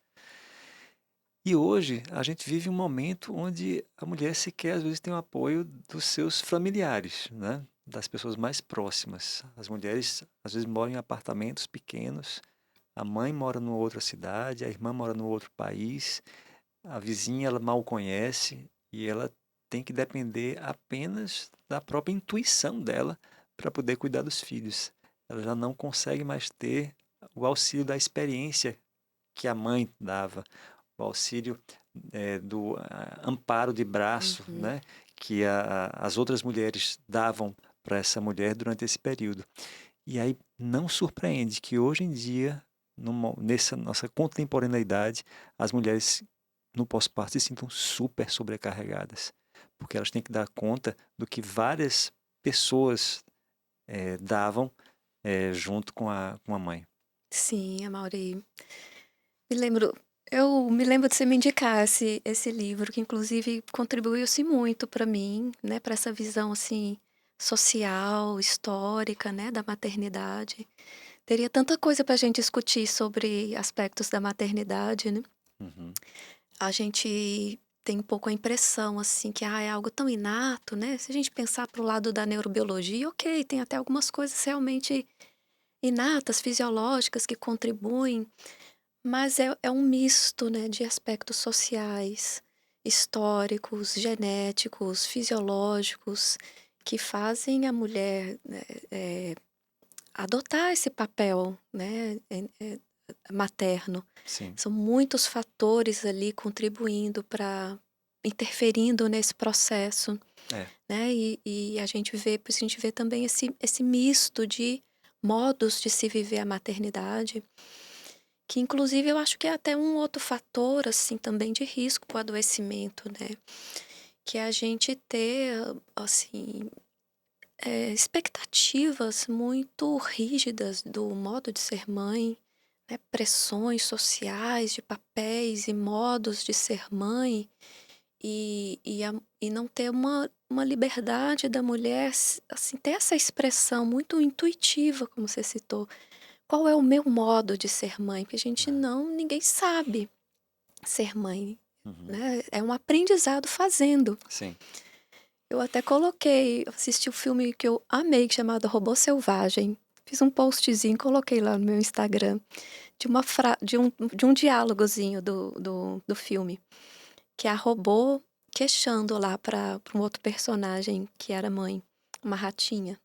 E hoje a gente vive um momento onde a mulher sequer às vezes tem o apoio dos seus familiares, né? Das pessoas mais próximas. As mulheres às vezes moram em apartamentos pequenos, a mãe mora numa outra cidade, a irmã mora num outro país, a vizinha ela mal conhece e ela tem que depender apenas da própria intuição dela para poder cuidar dos filhos. Ela já não consegue mais ter o auxílio da experiência que a mãe dava, o auxílio do amparo de braço, Uhum. né, que as outras mulheres davam para essa mulher durante esse período. E aí não surpreende que hoje em dia, nessa nossa contemporaneidade, as mulheres no pós-parto se sintam super sobrecarregadas, porque elas têm que dar conta do que várias pessoas davam junto com a mãe. Sim, Amaury. Me lembro eu me lembro de você me indicar esse livro, que inclusive contribuiu-se muito para mim, né, para essa visão, assim, social, histórica, né, da maternidade. Teria tanta coisa para a gente discutir sobre aspectos da maternidade, né. Uhum. A gente tem um pouco a impressão, assim, que, é algo tão inato, né. Se a gente pensar para o lado da neurobiologia, ok, tem até algumas coisas realmente inatas, fisiológicas, que contribuem, mas é um misto, né, de aspectos sociais, históricos, genéticos, fisiológicos, que fazem a mulher, né, adotar esse papel, né, materno. Sim, São muitos fatores ali contribuindo para interferindo nesse processo, é. né, e a gente vê por isso a gente vê também esse misto de modos de se viver a maternidade, que inclusive eu acho que é até um outro fator, assim, também de risco para o adoecimento, né, que é a gente ter, assim, expectativas muito rígidas do modo de ser mãe, né, pressões sociais de papéis e modos de ser mãe, e não ter uma liberdade da mulher, assim, ter essa expressão muito intuitiva, como você citou. Qual é o meu modo de ser mãe? Porque a gente Ah, ninguém sabe ser mãe, uhum. né, é um aprendizado fazendo. Sim, Eu até coloquei, eu assisti um filme que eu amei, chamado Robô Selvagem. Fiz um postzinho, coloquei lá no meu Instagram, de um diálogozinho do filme, que é a robô queixando lá para um outro personagem que era mãe, uma ratinha.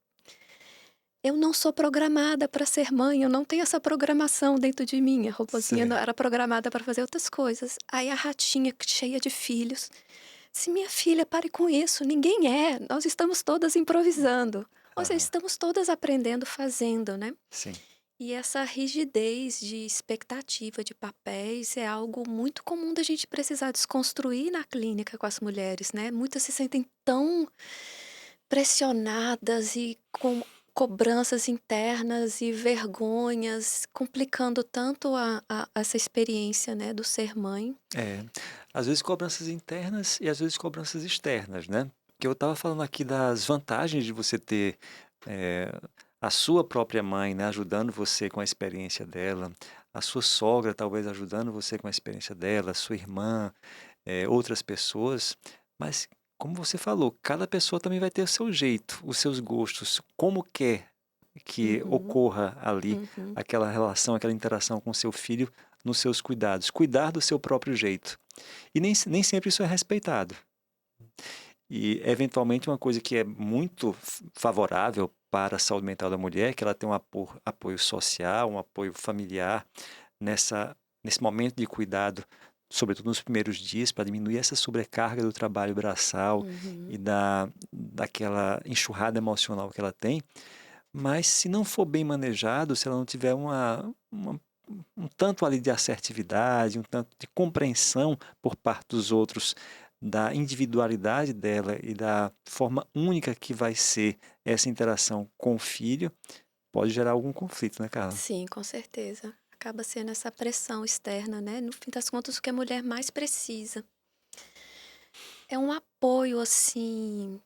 Eu não sou programada para ser mãe, eu não tenho essa programação dentro de mim. A robozinha sei. era programada para fazer outras coisas. Aí a ratinha, cheia de filhos, se minha filha, pare com isso, ninguém é, nós estamos todas improvisando. Ou seja, Aham, estamos todas aprendendo fazendo, né? sim. E essa rigidez de expectativa de papéis é algo muito comum da gente precisar desconstruir na clínica com as mulheres, né? Muitas se sentem tão pressionadas e com cobranças internas e vergonhas, complicando tanto essa experiência, né, do ser mãe. É, às vezes cobranças internas e às vezes cobranças externas, né? Que eu estava falando aqui das vantagens de você ter eh, a sua própria mãe, né, ajudando você com a experiência dela, a sua sogra talvez ajudando você com a experiência dela, a sua irmã, outras pessoas, mas como você falou, cada pessoa também vai ter o seu jeito, os seus gostos, como quer que Uhum, ocorra ali uhum. aquela relação, aquela interação com seu filho nos seus cuidados, cuidar do seu próprio jeito. E nem sempre isso é respeitado. E, eventualmente, uma coisa que é muito favorável para a saúde mental da mulher é que ela tem um apoio social, um apoio familiar nesse momento de cuidado, sobretudo nos primeiros dias, para diminuir essa sobrecarga do trabalho braçal e Uhum. daquela enxurrada emocional que ela tem. Mas se não for bem manejado, se ela não tiver um tanto ali de assertividade, um tanto de compreensão por parte dos outros da individualidade dela e da forma única que vai ser essa interação com o filho, pode gerar algum conflito, né, Carla? Sim, com certeza. Acaba sendo essa pressão externa, né? No fim das contas, o que a mulher mais precisa é um apoio, assim,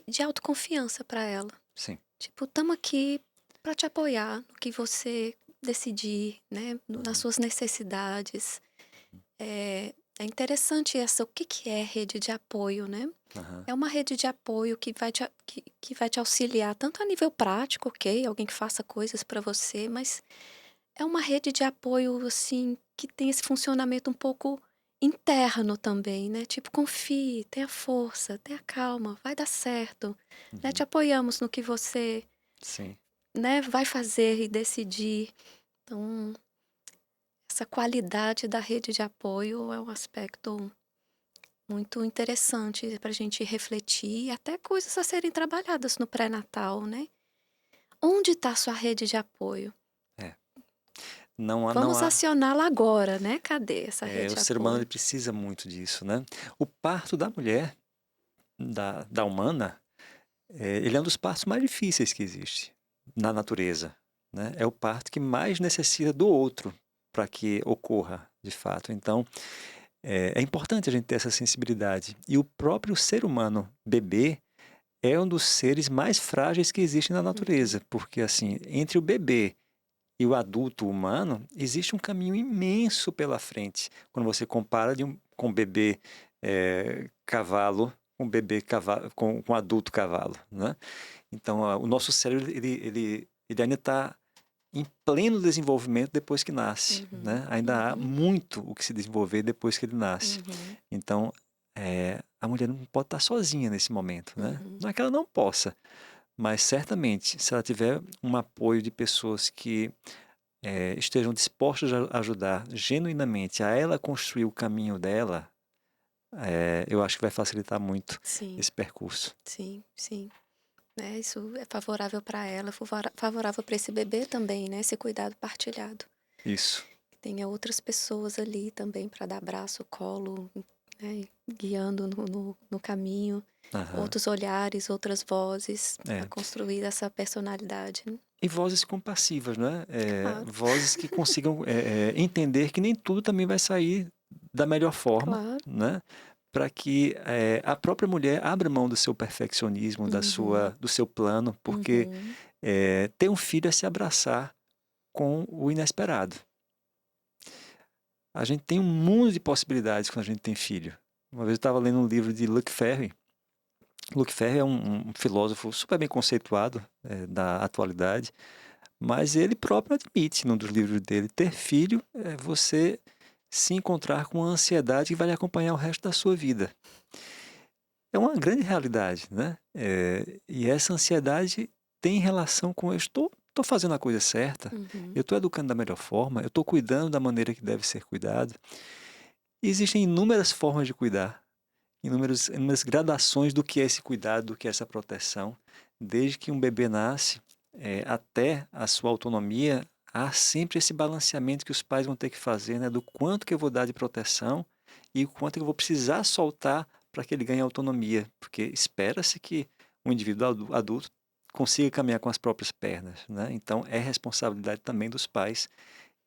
de autoconfiança para ela. Sim. Tipo, estamos aqui para te apoiar no que você decidir, né? Nas Uhum. suas necessidades. É interessante essa, o que que é rede de apoio, né? Aham. É uma rede de apoio que vai te auxiliar tanto a nível prático, ok? Alguém que faça coisas para você, mas é uma rede de apoio, assim, que tem esse funcionamento um pouco interno também, né? Tipo, confie, tenha força, tenha calma, vai dar certo, né? Te Uhum. apoiamos no que você, Sim. né, vai fazer e decidir. Então, essa qualidade da rede de apoio é um aspecto muito interessante para a gente refletir, e até coisas a serem trabalhadas no pré-natal, né? Onde está sua rede de apoio? É. Não Vamos há. acioná-la agora, né? Cadê essa O rede de ser humano ele apoio? precisa muito disso, né? O parto da mulher, da humana, ele é um dos partos mais difíceis que existe na natureza, né? É o parto que mais necessita do outro para que ocorra, de fato. Então, é importante a gente ter essa sensibilidade. E o próprio ser humano, bebê, é um dos seres mais frágeis que existe na natureza, Uhum, porque assim, entre o bebê e o adulto humano, existe um caminho imenso pela frente. Quando você compara com o bebê cavalo, com o bebê cavalo, com o adulto cavalo, né? Então, o nosso cérebro ele ainda está em pleno desenvolvimento depois que nasce, uhum, né? Ainda há uhum, muito o que se desenvolver depois que ele nasce. uhum, Então, a mulher não pode estar sozinha nesse momento, né? uhum, Não é que ela não possa, mas certamente, se ela tiver um apoio de pessoas que estejam dispostos a ajudar genuinamente a ela construir o caminho dela, eu acho que vai facilitar muito sim, esse percurso. sim, sim. Né, isso é favorável para ela, favorável para esse bebê também, né? Esse cuidado partilhado. Isso. Que tenha outras pessoas ali também para dar abraço, colo, né? Guiando no caminho, Aham. outros olhares, outras vozes para É. construir essa personalidade, né? E vozes compassivas, né? Claro, Vozes que consigam entender que nem tudo também vai sair da melhor forma, claro. né? Para que a própria mulher abra mão do seu perfeccionismo, Uhum, do seu plano, porque uhum, ter um filho é se abraçar com o inesperado. A gente tem um mundo de possibilidades quando a gente tem filho. Uma vez eu estava lendo um livro de Luc Ferry. Luc Ferry é um filósofo super bem conceituado da atualidade, mas ele próprio admite, num dos livros dele, ter filho é você se encontrar com uma ansiedade que vai lhe acompanhar o resto da sua vida. É uma grande realidade, né? E essa ansiedade tem relação com eu estou fazendo a coisa certa, uhum, eu estou educando da melhor forma, eu estou cuidando da maneira que deve ser cuidado. E existem inúmeras formas de cuidar, inúmeras gradações do que é esse cuidado, do que é essa proteção. Desde que um bebê nasce até a sua autonomia, há sempre esse balanceamento que os pais vão ter que fazer, né, do quanto que eu vou dar de proteção e o quanto que eu vou precisar soltar para que ele ganhe autonomia, porque espera-se que um indivíduo adulto consiga caminhar com as próprias pernas, né? Então é responsabilidade também dos pais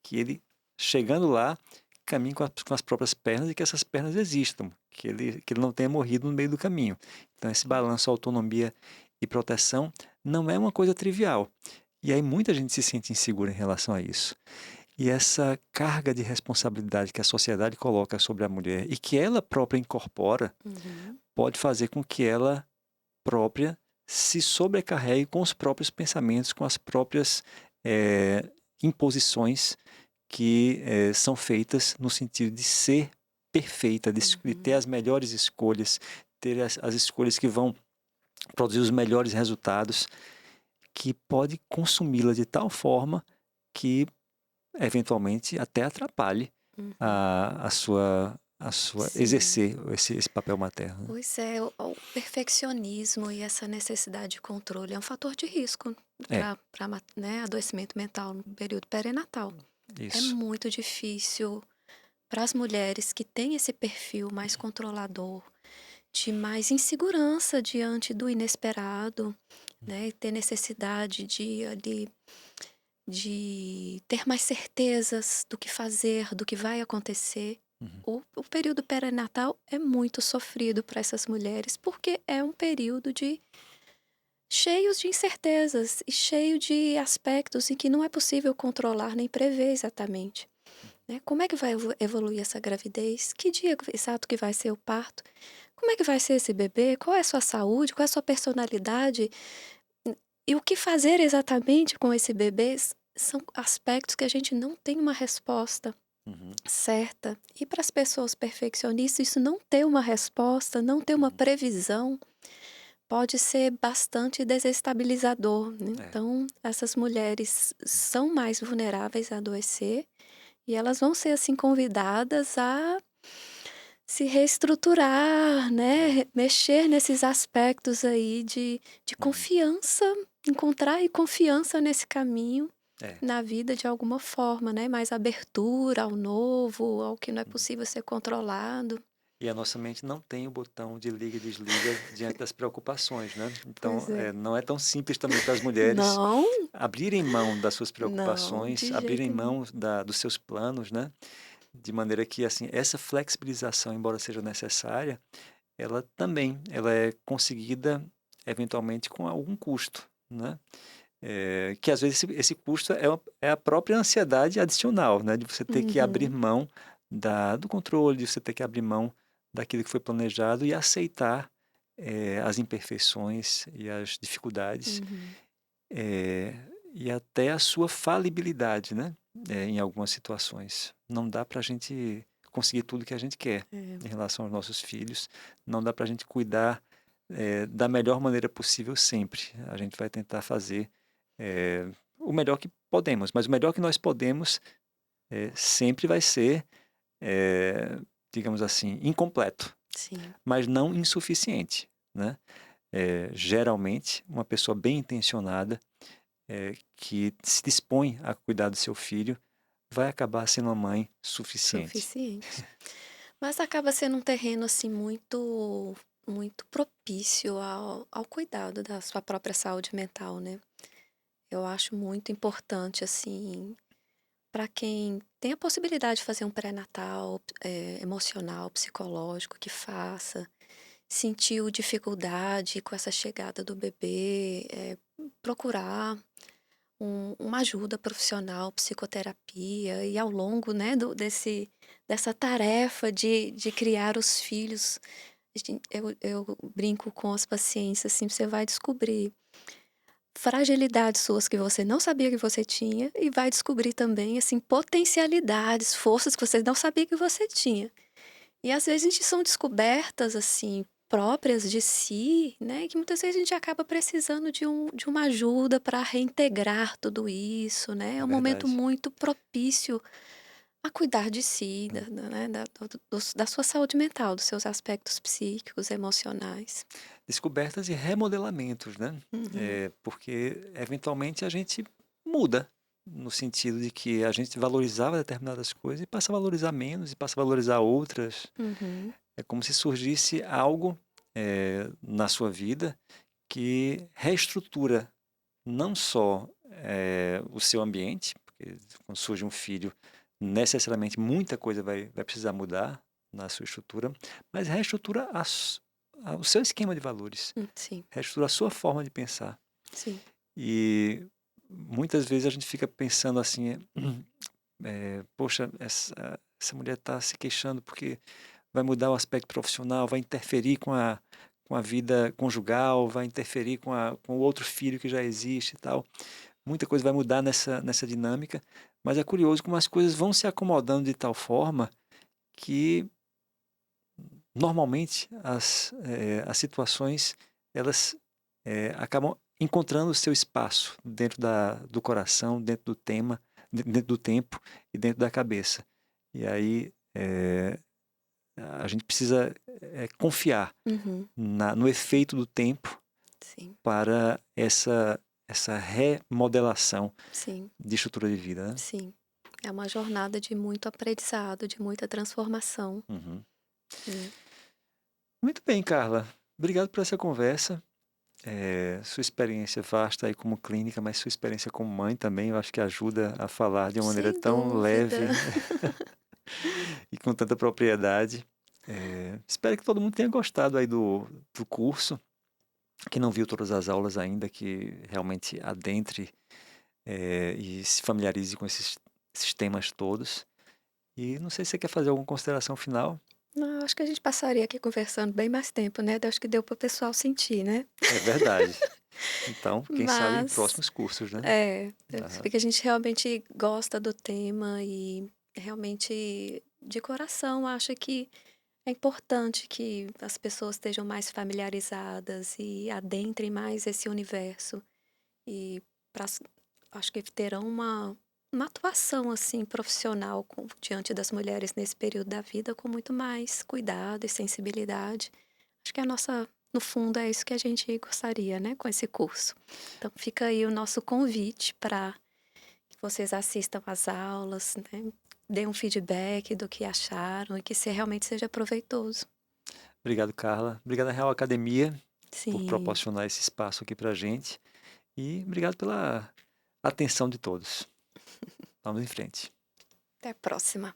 que ele, chegando lá, caminhe com as próprias pernas e que essas pernas existam, que ele não tenha morrido no meio do caminho. Então, esse balanço autonomia e proteção não é uma coisa trivial. E aí muita gente se sente insegura em relação a isso. E essa carga de responsabilidade que a sociedade coloca sobre a mulher e que ela própria incorpora uhum, pode fazer com que ela própria se sobrecarregue com os próprios pensamentos, com as próprias imposições que são feitas no sentido de ser perfeita, de ter uhum. as melhores escolhas, ter as escolhas que vão produzir os melhores resultados, que pode consumi-la de tal forma que eventualmente até atrapalhe Uhum. a sua Sim. exercer esse papel materno. Né? Pois é, o perfeccionismo e essa necessidade de controle é um fator de risco É, para né, adoecimento mental no período perinatal. É isso. muito difícil para as mulheres que têm esse perfil mais controlador, de mais insegurança diante do inesperado, né, e ter necessidade de ter mais certezas do que fazer, do que vai acontecer. Uhum. O período perinatal é muito sofrido para essas mulheres, porque é um período cheios de incertezas e cheio de aspectos em que não é possível controlar nem prever exatamente, né? Como é que vai evoluir essa gravidez? Que dia exato que vai ser o parto? Como é que vai ser esse bebê? Qual é a sua saúde? Qual é a sua personalidade? E o que fazer exatamente com esse bebê são aspectos que a gente não tem uma resposta Uhum. certa. E para as pessoas perfeccionistas, isso não ter uma resposta, não ter uma Uhum. previsão, pode ser bastante desestabilizador, né? É. Então, essas mulheres são mais vulneráveis a adoecer e elas vão ser assim convidadas a se reestruturar, É. né? Mexer nesses aspectos aí de Uhum. confiança, encontrar aí confiança nesse caminho É. na vida de alguma forma, né? Mais abertura ao novo, ao que não é Uhum. possível ser controlado. E a nossa mente não tem o botão de liga e desliga diante das preocupações, né? Então, Pois é. não é tão simples também para as mulheres Não, abrirem mão das suas não, preocupações, de abrirem jeito nenhum. mão dos seus planos, né? De maneira que, assim, essa flexibilização, embora seja necessária, ela é conseguida eventualmente com algum custo, né? Que às vezes esse custo é a própria ansiedade adicional, né? De você ter que abrir Uhum, mão do controle, de você ter que abrir mão daquilo que foi planejado e aceitar as imperfeições e as dificuldades, uhum. eh, e até a sua falibilidade, né? Em algumas situações. Não dá para a gente conseguir tudo que a gente quer É, em relação aos nossos filhos, não dá para a gente cuidar da melhor maneira possível sempre. A gente vai tentar fazer o melhor que podemos, mas o melhor que nós podemos sempre vai ser, eh, digamos assim, incompleto, sim. mas não insuficiente, né? Geralmente, uma pessoa bem intencionada que se dispõe a cuidar do seu filho vai acabar sendo uma mãe suficiente. Suficiente. Mas acaba sendo um terreno, assim, muito propício ao cuidado da sua própria saúde mental, né. Eu acho muito importante, assim, para quem tem a possibilidade de fazer um pré-natal, emocional, psicológico, que faça. Sentiu dificuldade com essa chegada do bebê, procurar uma ajuda profissional, psicoterapia e ao longo, né, dessa tarefa de criar os filhos, eu brinco com os pacientes, assim, você vai descobrir fragilidades suas que você não sabia que você tinha e vai descobrir também, assim, potencialidades, forças que você não sabia que você tinha. E às vezes a gente são descobertas, assim, próprias de si, né, que muitas vezes a gente acaba precisando de uma ajuda para reintegrar tudo isso, né. É É um momento verdade. muito propício a cuidar de si, Hum. né, da sua saúde mental, dos seus aspectos psíquicos, emocionais. Descobertas e remodelamentos, né? Uhum, Porque eventualmente a gente muda, no sentido de que a gente valorizava determinadas coisas e passa a valorizar menos e passa a valorizar outras. uhum, É como se surgisse algo na sua vida que reestrutura não só o seu ambiente, porque quando surge um filho, necessariamente muita coisa vai precisar mudar na sua estrutura, mas reestrutura o seu esquema de valores, sim, reestrutura a sua forma de pensar. sim. E muitas vezes a gente fica pensando assim, poxa, essa mulher está se queixando porque vai mudar o aspecto profissional, vai interferir com a vida conjugal, vai interferir com o outro filho que já existe e tal. Muita coisa vai mudar nessa dinâmica, mas é curioso como as coisas vão se acomodando de tal forma que normalmente as situações elas acabam encontrando o seu espaço dentro do coração, dentro do tema, dentro do tempo e dentro da cabeça. E aí a gente precisa confiar Uhum, no efeito do tempo sim, para essa remodelação sim, de estrutura de vida, né? sim. É uma jornada de muito aprendizado, de muita transformação, Uhum. né. Muito bem, Carla. Obrigado por essa conversa. Sua experiência vasta aí como clínica, mas sua experiência como mãe também, eu acho que ajuda a falar de uma maneira Sem tão dúvida. leve e com tanta propriedade. Espero que todo mundo tenha gostado aí do curso. Quem não viu todas as aulas ainda, que realmente adentre e se familiarize com esses temas todos. E não sei se você quer fazer alguma consideração final. Não, acho que a gente passaria aqui conversando bem mais tempo, né? Acho que deu para o pessoal sentir, né? É verdade. Então, quem sabe em Mas próximos cursos, né? eu Aham. sei que a gente realmente gosta do tema e realmente de coração acha que é importante que as pessoas estejam mais familiarizadas e adentrem mais esse universo e pra, acho que terão uma atuação assim profissional diante das mulheres nesse período da vida com muito mais cuidado e sensibilidade. Acho que a nossa, no fundo, é isso que a gente gostaria, né, com esse curso. Então fica aí o nosso convite para que vocês assistam às aulas, né, deem um feedback do que acharam e que realmente seja proveitoso. Obrigado, Carla. Obrigado à Real Academia por Sim, proporcionar esse espaço aqui pra gente. E obrigado pela atenção de todos. Vamos em frente. até a próxima.